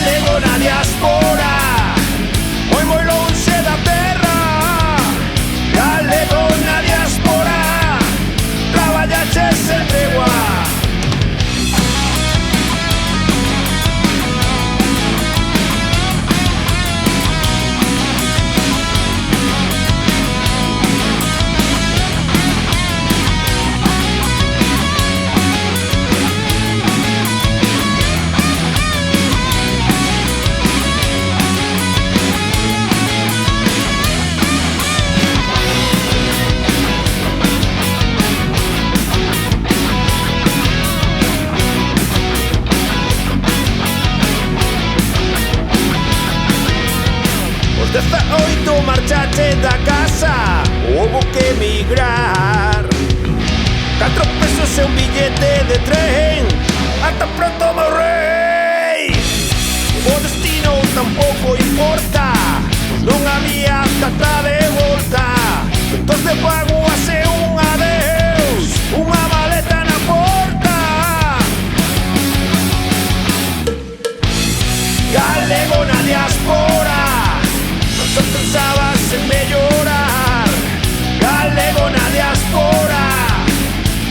galego na diáspora, moi moi lonxe da terra. Galego na diáspora, traballaches sen tregua. Os 18 marchache da casa, houbo que emigrar. 4 pesos e un billete de tren, ata pronto meu rei. O destino tampouco importa, non había cata de volta. Centos de vaguas e un adeus, unha maleta na porta. Galego na diáspora, non só pensabas en mellorar. Galego na diáspora,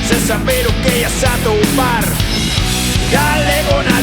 sen saber o que ias a topar. Galego na